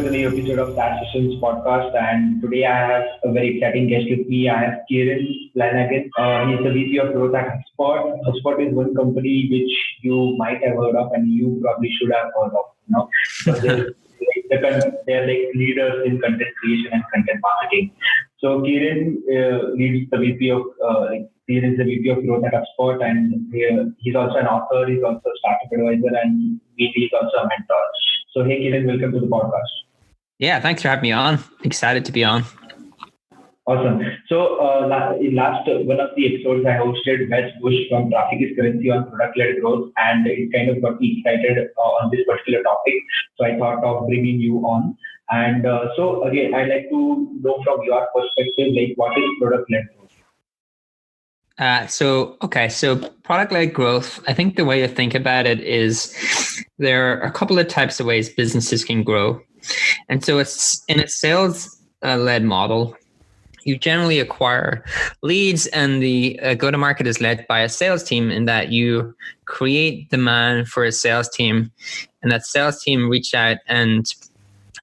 to the new episode of SaaS Sessions podcast. And today I have a very exciting guest with me. I have Kieran Flanagan. He's the VP of Growth at Hubspot. Hubspot is one company which you might have heard of and you probably should have heard of. Because they're like leaders in content creation and content marketing. So Kieran leads the VP of Kieran is the VP of Growth at HubSpot, and he's also an author. He's also a startup advisor, and he's also a mentor. So hey, Kieran, welcome to the podcast. Yeah, thanks for having me on. Excited to be on. Awesome. So in last one of the episodes, I hosted Wes Bush from Traffic is Currency on product-led growth, and it kind of got me excited on this particular topic. So I thought of bringing you on. And so again, I'd like to know from your perspective, like what is product-led growth? So product-led growth, I think the way to think about it is there are a couple of types of ways businesses can grow. And so it's in a sales-led model, you generally acquire leads, and the go-to-market is led by a sales team in that you create demand for a sales team, and that sales team reach out and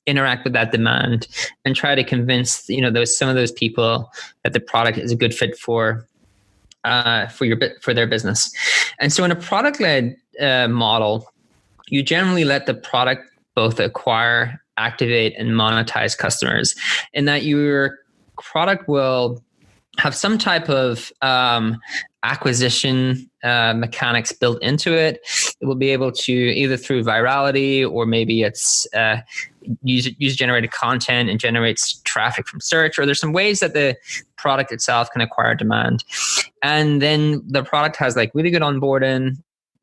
interact with that demand and try to convince some of those people that the product is a good fit for their business. And so in a product-led model, you generally let the product both acquire, activate, and monetize customers, in that your product will have some type of acquisition mechanics built into it. It will be able to, either through virality, or maybe it's user generated content and generates traffic from search, or there's some ways that the product itself can acquire demand. And then the product has like really good onboarding,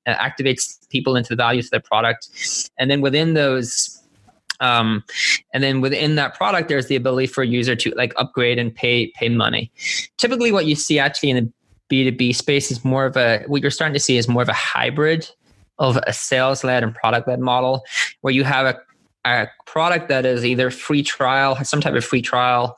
activates people into the values of the product. And then within that product, there's the ability for a user to like upgrade and pay money. Typically what you see actually in a B2B space is what you're starting to see is more of a hybrid of a sales-led and product-led model, where you have a product that is either free trial, has some type of free trial,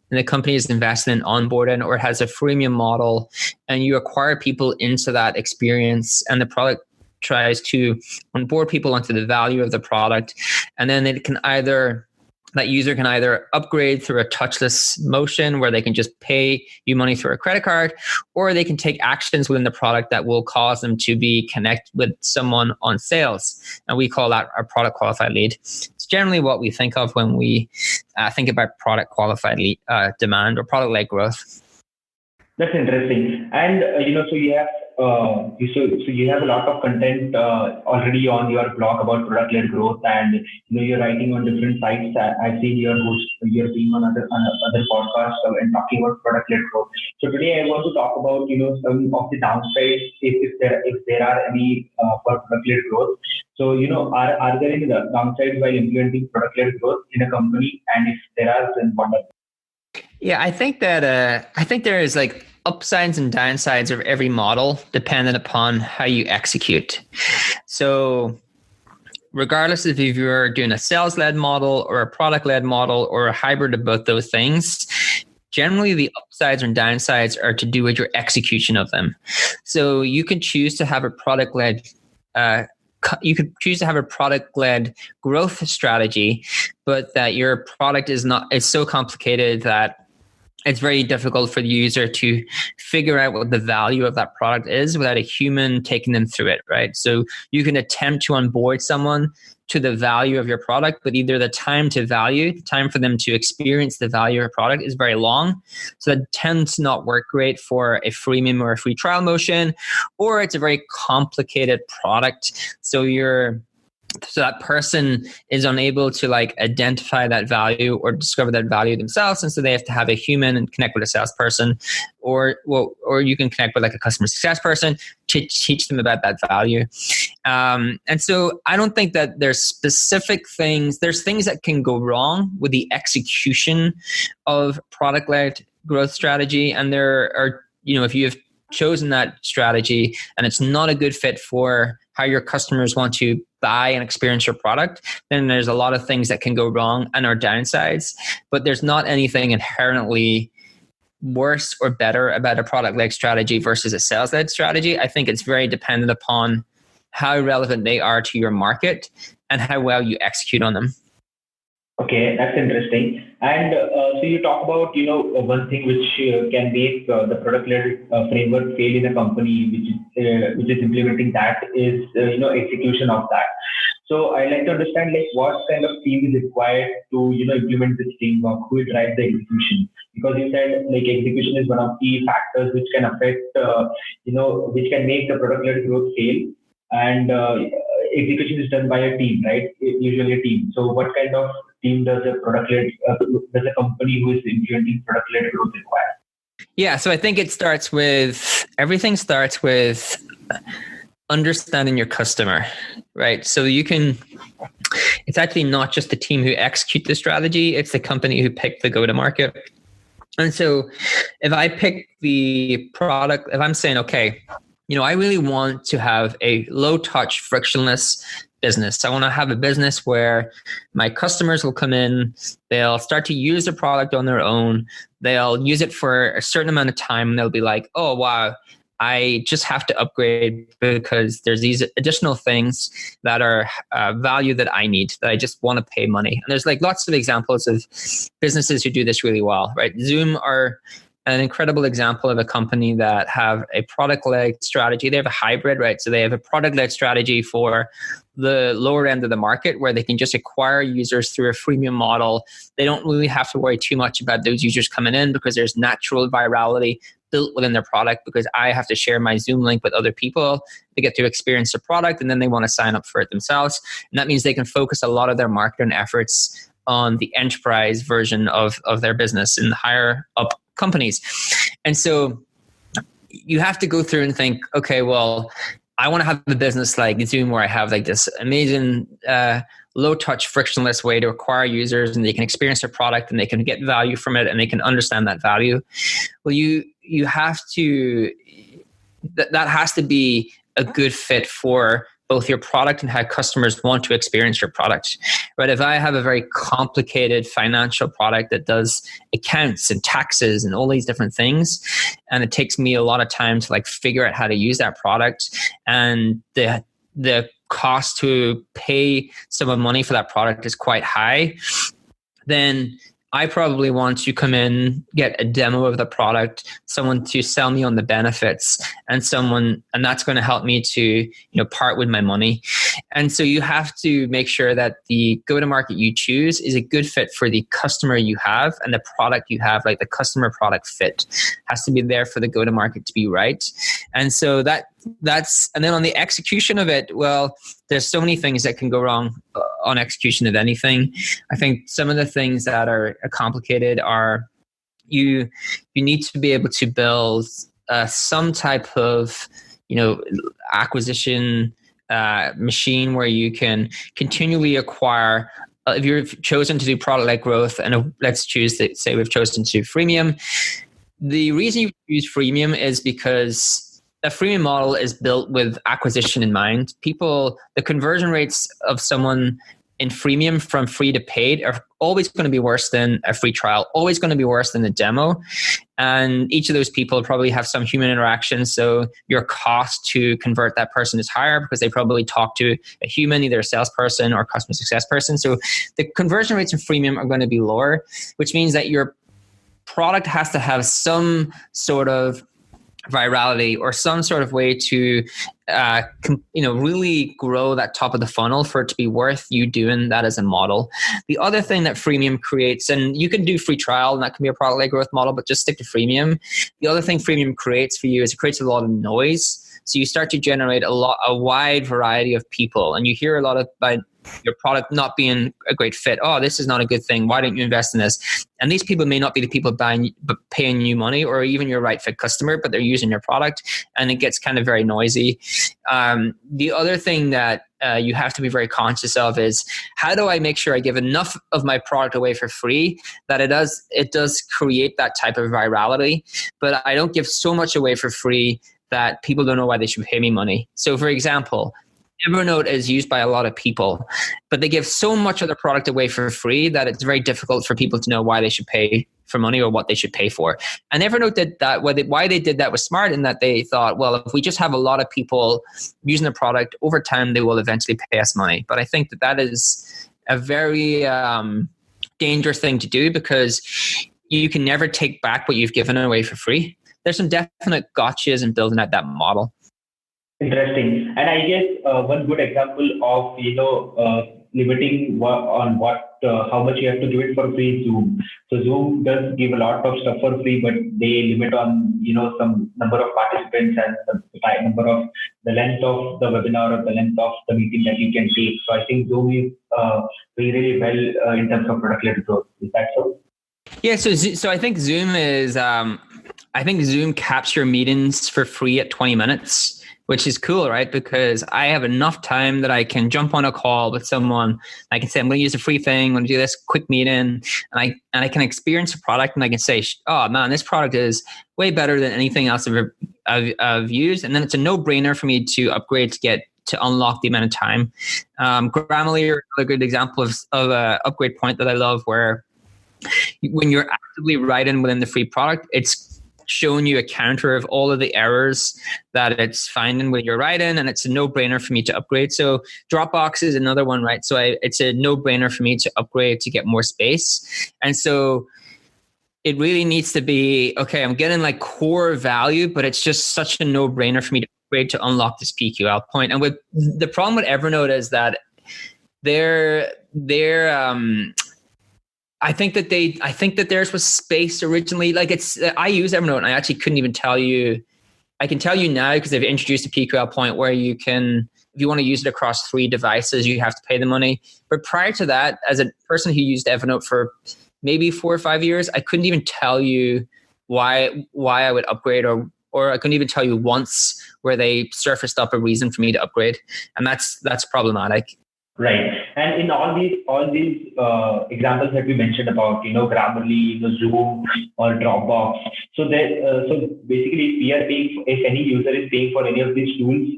and the company is invested in onboarding, or it has a freemium model, and you acquire people into that experience, and the product tries to onboard people onto the value of the product. And then that user can either upgrade through a touchless motion where they can just pay you money through a credit card, or they can take actions within the product that will cause them to be connect with someone on sales. And we call that our product qualified lead. It's generally what we think of when we think about product qualified lead, demand or product led growth. That's interesting. And so you have you have a lot of content already on your blog about product-led growth, and you're writing on different sites. I've seen you're being on other podcasts and talking about product-led growth. So today I want to talk about some of the downsides, if there are any for product-led growth. So are there any downsides while implementing product-led growth in a company, and if there are, then what are they? Yeah, I think there is like upsides and downsides of every model dependent upon how you execute. So regardless if you're doing a sales-led model or a product-led model or a hybrid of both those things, generally the upsides and downsides are to do with your execution of them. So you can choose to have a product-led growth strategy, but that your product is so complicated that it's very difficult for the user to figure out what the value of that product is without a human taking them through it, right? So you can attempt to onboard someone to the value of your product, but either the time for them to experience the value of your product is very long. So that tends to not work great for a freemium or a free trial motion, or it's a very complicated product. So that person is unable to like identify that value or discover that value themselves, and so they have to have a human and connect with a salesperson, or you can connect with like a customer success person to teach them about that value. And so I don't think that there's specific things. There's things that can go wrong with the execution of product-led growth strategy, and there are if you have chosen that strategy and it's not a good fit for how your customers want to buy and experience your product, then there's a lot of things that can go wrong and are downsides. But there's not anything inherently worse or better about a product-led strategy versus a sales-led strategy. I think it's very dependent upon how relevant they are to your market and how well you execute on them. Okay, that's interesting. And so you talk about, one thing which can make the product-led framework fail in a company, which is implementing that is, execution of that. So I like to understand like what kind of team is required to, implement this framework, who will drive the execution? Because you said like execution is one of the factors which can affect, which can make the product-led growth fail. And execution is done by a team, right? Usually a team. So what kind of team does does a company who is implementing product led growth require? Yeah, so I think everything starts with understanding your customer, right? So it's actually not just the team who execute the strategy, it's the company who picked the go-to-market. And so if I pick the product, if I'm saying, okay, I really want to have a low touch, frictionless business. I want to have a business where my customers will come in, they'll start to use the product on their own. They'll use it for a certain amount of time and they'll be like, oh, wow, I just have to upgrade because there's these additional things that are value that I need, that I just want to pay money. And there's like lots of examples of businesses who do this really well, right? Zoom are an incredible example of a company that have a product-led strategy. They have a hybrid, right? So they have a product-led strategy for the lower end of the market where they can just acquire users through a freemium model. They don't really have to worry too much about those users coming in because there's natural virality built within their product, because I have to share my Zoom link with other people to get to experience the product, and then they want to sign up for it themselves. And that means they can focus a lot of their marketing efforts on the enterprise version of their business in the higher up companies. And so you have to go through and think, okay, well, I want to have a business like Zoom where I have like this amazing low touch, frictionless way to acquire users, and they can experience their product and they can get value from it and they can understand that value. Well, you have to, that has to be a good fit for both your product and how customers want to experience your product, right? If I have a very complicated financial product that does accounts and taxes and all these different things, and it takes me a lot of time to like figure out how to use that product, and the cost to pay someone money for that product is quite high, then I probably want to come in, get a demo of the product, someone to sell me on the benefits, and that's going to help me to, part with my money. And so you have to make sure that the go-to-market you choose is a good fit for the customer you have and the product you have, like the customer product fit has to be there for the go-to-market to be right. And so and then on the execution of it, well, there's so many things that can go wrong on execution of anything. I think some of the things that are complicated are you need to be able to build some type of acquisition machine where you can continually acquire. If you've chosen to do product-led growth, and let's say we've chosen to do freemium, the reason you choose freemium is because a freemium model is built with acquisition in mind. The conversion rates of someone in freemium from free to paid are always going to be worse than a free trial, always going to be worse than a demo. And each of those people probably have some human interaction. So your cost to convert that person is higher because they probably talk to a human, either a salesperson or a customer success person. So the conversion rates in freemium are going to be lower, which means that your product has to have some sort of virality or some sort of way to really grow that top of the funnel for it to be worth you doing that as a model. The other thing that freemium creates, and you can do free trial and that can be a product-led growth model, but just stick to freemium. The other thing freemium creates for you is it creates a lot of noise. So you start to generate a wide variety of people, and you hear a lot about your product not being a great fit. Oh, this is not a good thing. Why don't you invest in this? And these people may not be the people paying you money or even your right fit customer, but they're using your product, and it gets kind of very noisy. The other thing that you have to be very conscious of is, how do I make sure I give enough of my product away for free that it does create that type of virality, but I don't give so much away for free that people don't know why they should pay me money. So for example, Evernote is used by a lot of people, but they give so much of their product away for free that it's very difficult for people to know why they should pay for money or what they should pay for. And Evernote did that. Why they did that was smart, in that they thought, well, if we just have a lot of people using the product, over time, they will eventually pay us money. But I think that is a very dangerous thing to do because you can never take back what you've given away for free. There's some definite gotchas in building out that model. Interesting. And I guess one good example of limiting how much you have to give it for free is Zoom. So Zoom does give a lot of stuff for free, but they limit on some number of participants and the length of the webinar or the length of the meeting that you can take. So I think Zoom is doing really well in terms of product-led growth. Is that so? Yeah. So I think Zoom is. I think Zoom caps your meetings for free at 20 minutes, which is cool, right? Because I have enough time that I can jump on a call with someone. I can say, I'm going to use a free thing. I'm going to do this quick meeting, and I can experience a product, and I can say, oh man, this product is way better than anything else I've used. And then it's a no-brainer for me to upgrade to unlock the amount of time. Grammarly are a good example of a upgrade point that I love, where when you're actively writing within the free product, it's showing you a counter of all of the errors that it's finding when you're writing, and it's a no-brainer for me to upgrade. So Dropbox is another one, right? So it's a no-brainer for me to upgrade to get more space. And so it really needs to be, okay, I'm getting like core value, but it's just such a no-brainer for me to upgrade to unlock this PQL point. And with the problem with Evernote is that they're I think that theirs was spaced originally. Like I use Evernote, and I actually couldn't even tell you. I can tell you now because they've introduced a PQL point where you can, if you want to use it across 3 devices, you have to pay the money. But prior to that, as a person who used Evernote for maybe 4 or 5 years, I couldn't even tell you why I would upgrade, or I couldn't even tell you once where they surfaced up a reason for me to upgrade, and that's problematic. Right. And in all these examples that we mentioned about, Grammarly, Zoom or Dropbox. So basically, if any user is paying for any of these tools,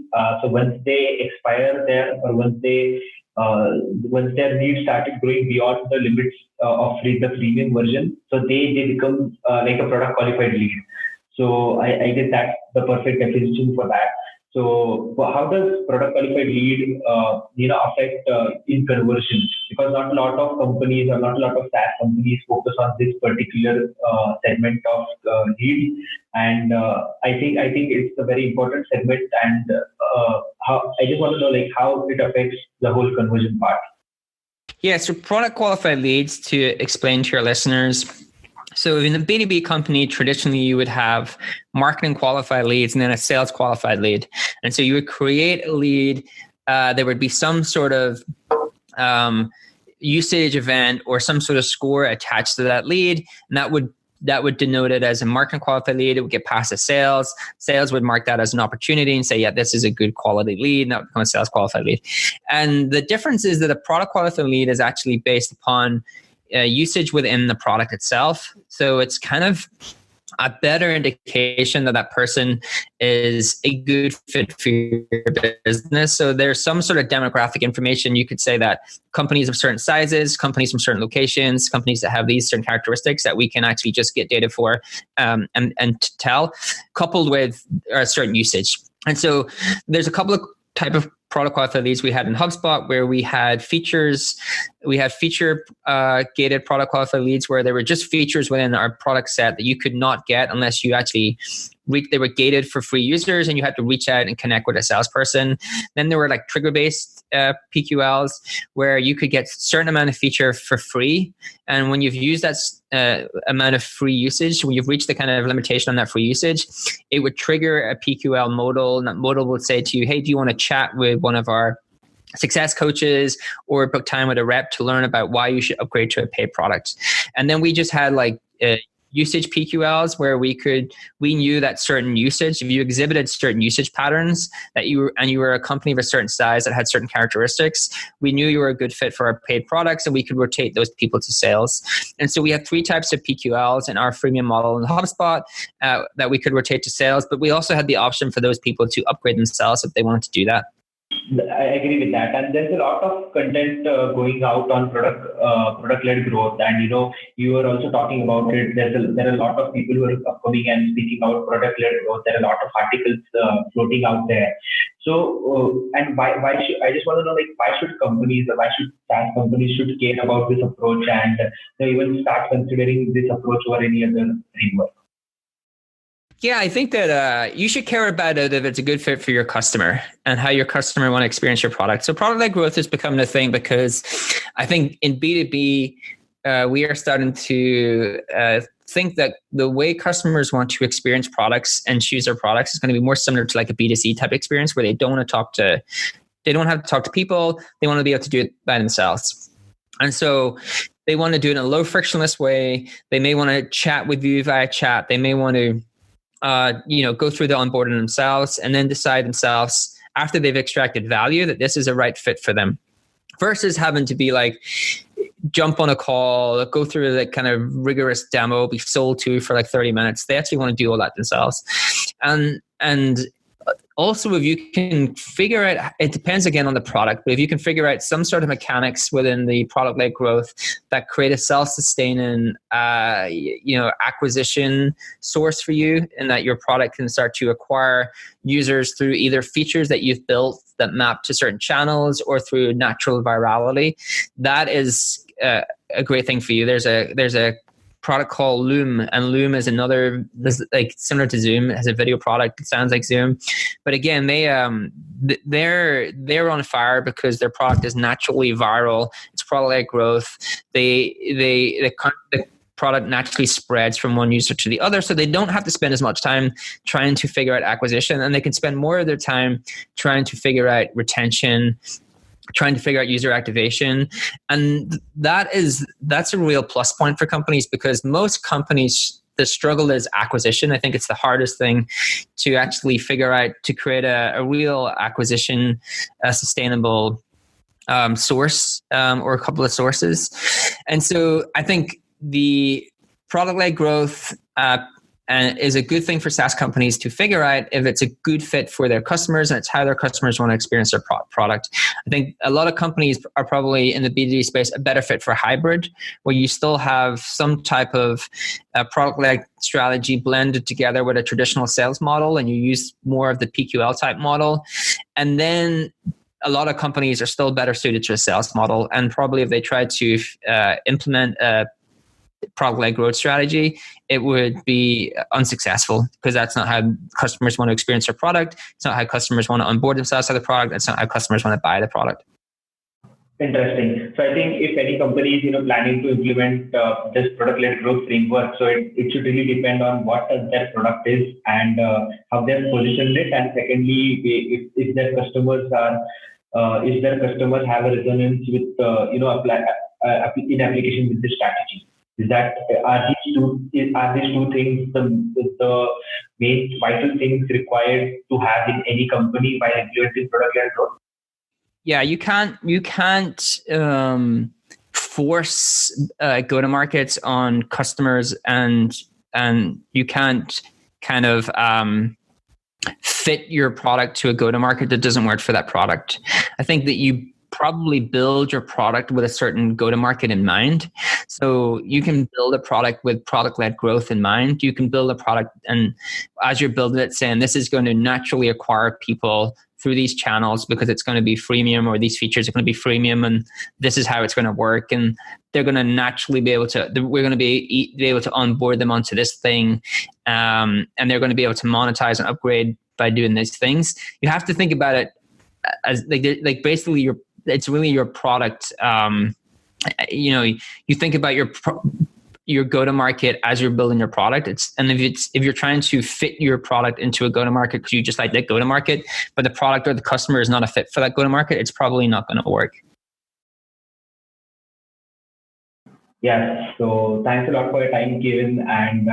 so once they expire there, or once their needs started growing beyond the limits of the premium version, so they become like a product qualified lead. So I guess that's the perfect definition for that. So how does product qualified lead, affect in conversion? Because not a lot of companies or not a lot of SaaS companies focus on this particular segment of lead, and I think it's a very important segment. And I just want to know how it affects the whole conversion part. Yeah, so product qualified leads, to explain to your listeners. So in a B2B company, traditionally you would have marketing qualified leads and then a sales qualified lead. And so you would create a lead. There would be some sort of usage event or some sort of score attached to that lead. And that would denote it as a marketing qualified lead. It would get passed to sales. Sales would mark that as an opportunity and say, yeah, this is a good quality lead. And that would become a sales qualified lead. And the difference is that a product qualified lead is actually based upon usage within the product itself. So it's kind of a better indication that person is a good fit for your business. So there's some sort of demographic information. You could say that companies of certain sizes, companies from certain locations, companies that have these certain characteristics that we can actually just get data for and tell, coupled with a certain usage. And so there's a couple of type of product qualified leads we had in Hubspot, where we had features. We had feature gated product qualified leads, where there were just features within our product set that you could not get unless you actually they were gated for free users, and you had to reach out and connect with a salesperson. Then there were like trigger-based PQLs, where you could get a certain amount of feature for free. And when you've used that amount of free usage, when you've reached the kind of limitation on that free usage, it would trigger a PQL modal. And that modal would say to you, hey, do you want to chat with one of our success coaches or book time with a rep to learn about why you should upgrade to a paid product? And then we just had like usage PQLs, where we knew that certain usage, if you exhibited certain usage patterns that you were a company of a certain size that had certain characteristics, we knew you were a good fit for our paid products, and we could rotate those people to sales. And so we have 3 types of PQLs in our freemium model in HubSpot that we could rotate to sales, but we also had the option for those people to upgrade themselves if they wanted to do that. I agree with that, and there's a lot of content going out on product-led growth, and you were also talking about it. There are a lot of people who are coming and speaking about product-led growth. There are a lot of articles floating out there. So, and why should, I just want to know, like, why should companies, or why should SaaS companies should care about this approach, and they even start considering this approach over any other framework? Yeah, I think that you should care about it if it's a good fit for your customer and how your customer want to experience your product. So product-led growth is becoming a thing because I think in B2B, we are starting to think that the way customers want to experience products and choose their products is going to be more similar to like a B2C type experience where they don't want to they don't have to talk to people. They want to be able to do it by themselves. And so they want to do it in a low frictionless way. They may want to chat with you via chat. They may want to go through the onboarding themselves and then decide themselves after they've extracted value that this is a right fit for them, versus having to be like, jump on a call, go through that kind of rigorous demo, be sold to for like 30 minutes. They actually want to do all that themselves. And also, if you can figure out, it depends again on the product, but if you can figure out some sort of mechanics within the product-led growth that create a self-sustaining, acquisition source for you, and that your product can start to acquire users through either features that you've built that map to certain channels or through natural virality, that is a great thing for you. There's a product called Loom, and Loom is another, like similar to Zoom. It has a video product. It sounds like Zoom, but again, they're on fire because their product is naturally viral. It's product-led growth. The product naturally spreads from one user to the other, so they don't have to spend as much time trying to figure out acquisition, and they can spend more of their time trying to figure out retention, trying to figure out user activation. And that's a real plus point for companies, because most companies, the struggle is acquisition. I think it's the hardest thing to actually figure out, to create a real acquisition, a sustainable source or a couple of sources. And so I think the product-led growth and is a good thing for SaaS companies to figure out if it's a good fit for their customers and it's how their customers want to experience their product. I think a lot of companies are probably in the B2B space a better fit for hybrid, where you still have some type of product-led strategy blended together with a traditional sales model, and you use more of the PQL type model. And then a lot of companies are still better suited to a sales model, and probably if they try to implement a product-led growth strategy, it would be unsuccessful, because that's not how customers want to experience their product. It's not how customers want to onboard themselves to the product. It's not how customers want to buy the product. Interesting. So I think if any company is planning to implement this product-led growth framework, so it should really depend on what their product is and how they've positioned it. And secondly, if their customers have a resonance with in application with this strategy. Are these two things the main vital things required to have in any company while implementing product-led growth? Yeah, you can't force go-to-markets on customers, and you can't kind of fit your product to a go-to-market that doesn't work for that product. I think that you probably build your product with a certain go-to-market in mind. So you can build a product with product-led growth in mind. You can build a product, and as you're building it, saying this is going to naturally acquire people through these channels because it's going to be freemium, or these features are going to be freemium, and this is how it's going to work. And they're going to naturally be able to, we're going to be able to onboard them onto this thing. And they're going to be able to monetize and upgrade by doing these things. You have to think about it as like basically it's really your product. You think about your go-to-market as you're building your product. If you're trying to fit your product into a go-to-market because you just like that go-to-market, but the product or the customer is not a fit for that go-to-market, it's probably not going to work. Yes. So thanks a lot for your time, Kieran, and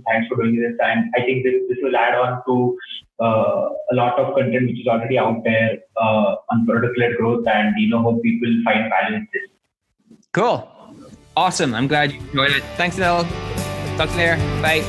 thanks for doing this. And I think this will add on to a lot of content which is already out there on product-led growth, and hope people find value in this. Cool. Awesome. I'm glad you enjoyed it. Thanks, Nell. Talk to you later. Bye.